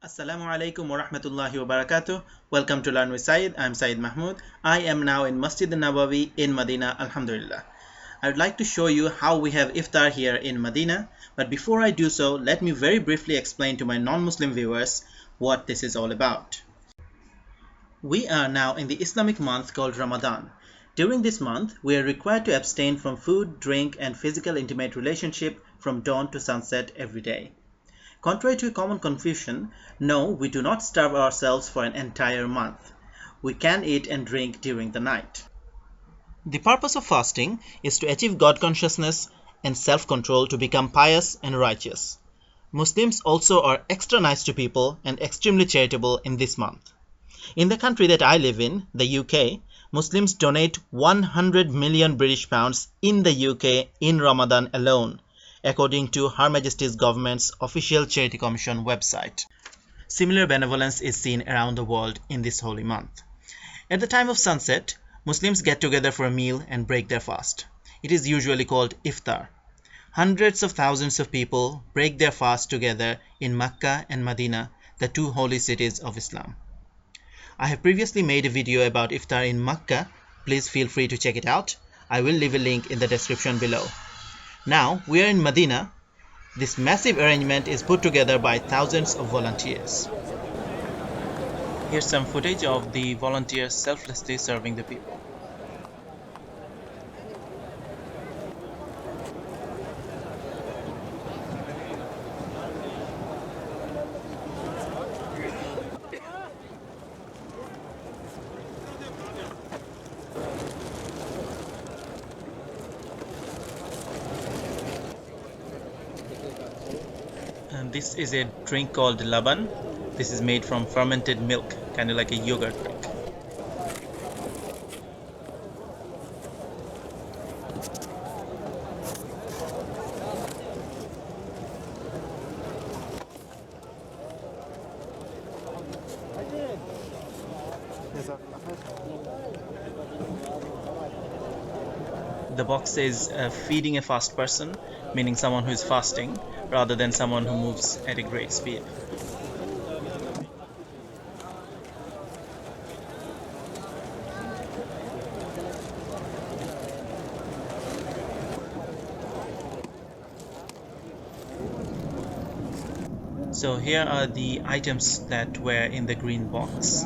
Assalamu alaikum wa rahmatullahi wa barakatuh. Welcome to Learn with Syed. I'm Syed Mahmood. I am now in Masjid an-Nabawi in Madinah, alhamdulillah. I would like to show you how we have Iftar here in Madinah, but before I do so, let me very briefly explain to my non-Muslim viewers what this is all about. We are now in the Islamic month called Ramadan. During this month, we are required to abstain from food, drink, and physical intimate relationship from dawn to sunset every day. Contrary to a common confusion, no, we do not starve ourselves for an entire month. We can eat and drink during the night. The purpose of fasting is to achieve God consciousness and self-control to become pious and righteous. Muslims also are extra nice to people and extremely charitable in this month. In the country that I live in, the UK, Muslims donate 100 million British pounds in the UK in Ramadan alone, according to Her Majesty's government's official Charity Commission website. Similar benevolence is seen around the world in this holy month. At the time of sunset, Muslims get together for a meal and break their fast. It is usually called Iftar. Hundreds of thousands of people break their fast together in Makkah and Madinah, the two holy cities of Islam. I have previously made a video about Iftar in Makkah. Please feel free to check it out. I will leave a link in the description below. Now we are in Madinah. This massive arrangement is put together by thousands of volunteers. Here's some footage of the volunteers selflessly serving the people. And this is a drink called laban. This is made from fermented milk, kind of like a yogurt drink. The box says feeding a fast person, meaning someone who is fasting, rather than someone who moves at a great speed. So here are the items that were in the green box.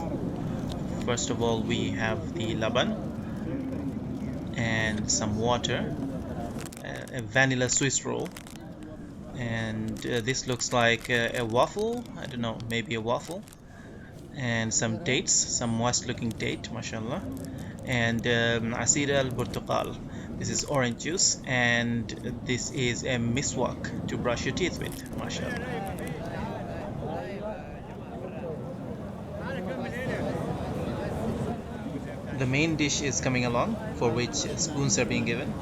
First of all, we have the laban and some water, a vanilla Swiss roll, and this looks like a waffle. I don't know, maybe a waffle, and some dates, some moist looking date, mashallah, and asir al-burtuqal. This is orange juice, and this is a miswak to brush your teeth with, mashallah. The main dish is coming along, for which spoons are being given.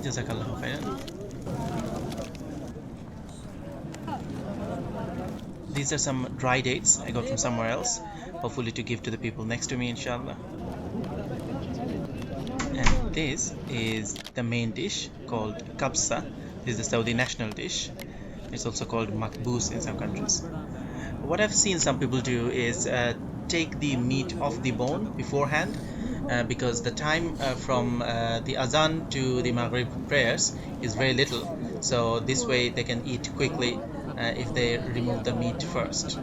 Jazakallahu khairan. These are some dry dates I got from somewhere else, hopefully to give to the people next to me, inshallah. And this is the main dish called kabsa. This is the Saudi national dish. It's also called makbous in some countries. What I've seen some people do is take the meat off the bone beforehand, because the time from the azan to the maghrib prayers is very little, so this way they can eat quickly if they remove the meat first.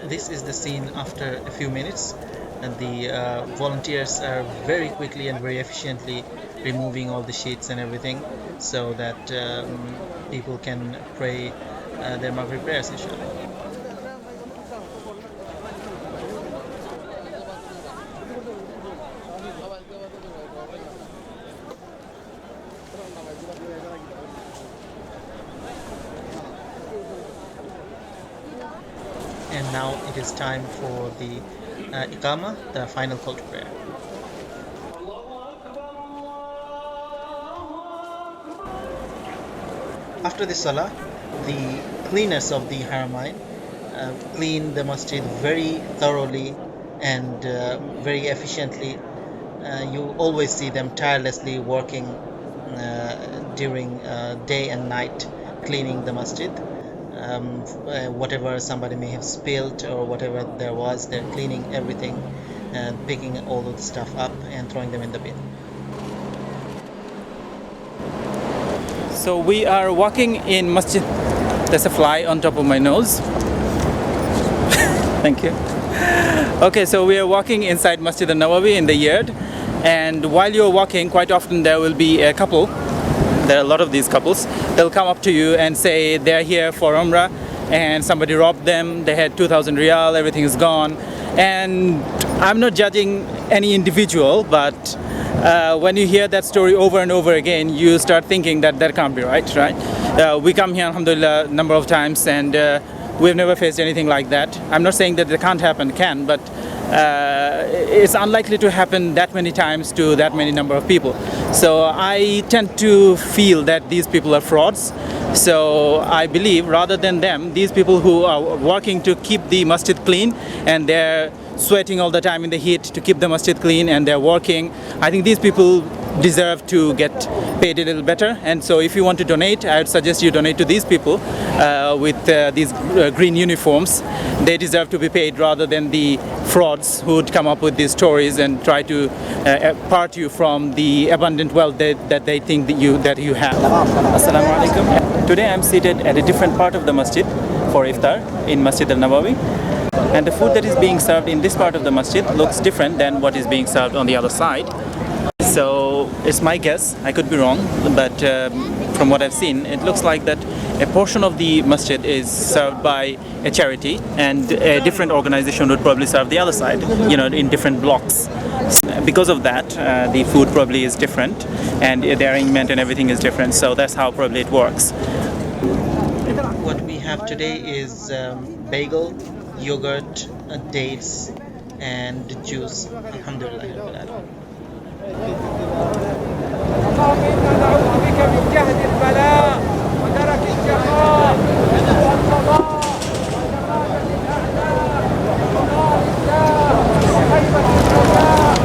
This is the scene after a few minutes, and the volunteers are very quickly and very efficiently removing all the sheets and everything, so that people can pray their Maghrib prayers, inshallah. and now it is time for the Iqamah, the final call to prayer. After the Salah, the cleaners of the Haramain clean the Masjid very thoroughly and very efficiently. You always see them tirelessly working during day and night, cleaning the Masjid. Whatever somebody may have spilled or whatever there was, they're cleaning everything and picking all of the stuff up and throwing them in the bin. So we are walking in Masjid. There's a fly on top of my nose. Thank you. Okay, so we are walking inside Masjid an-Nabawi in the yard, and while you're walking, quite often there will be a couple. There are a lot of these couples. They'll come up to you and say they're here for Umrah and somebody robbed them. They had 2,000 riyal, everything is gone. And I'm not judging any individual, but when you hear that story over and over again, you start thinking that that can't be right? We come here, alhamdulillah, a number of times, and we've never faced anything like that. I'm not saying that it can't happen, can, but it's unlikely to happen that many times to that many number of people. So I tend to feel that these people are frauds. So I believe rather than them, these people who are working to keep the masjid clean and they're sweating all the time in the heat to keep the masjid clean and they're working, I think these people deserve to get paid a little better. And so if you want to donate, I would suggest you donate to these people with these green uniforms. They deserve to be paid rather than the frauds who would come up with these stories and try to part you from the abundant wealth that they think that you have. Assalamu alaikum. Today I'm seated at a different part of the masjid for Iftar in Masjid an-Nabawi. And the food that is being served in this part of the masjid looks different than what is being served on the other side. So it's my guess, I could be wrong, but from what I've seen, it looks like that a portion of the masjid is served by a charity and a different organization would probably serve the other side, in different blocks. Because of that, the food probably is different and the arrangement and everything is different, so that's how probably it works. What we have today is bagel, yogurt, dates and juice. Alhamdulillah. اللهم إنا نعوذ بك من جهد البلاء ودرك الشقاء والقضاء وشماتة الأعداء وقضاء الله وخيبة الرجاء.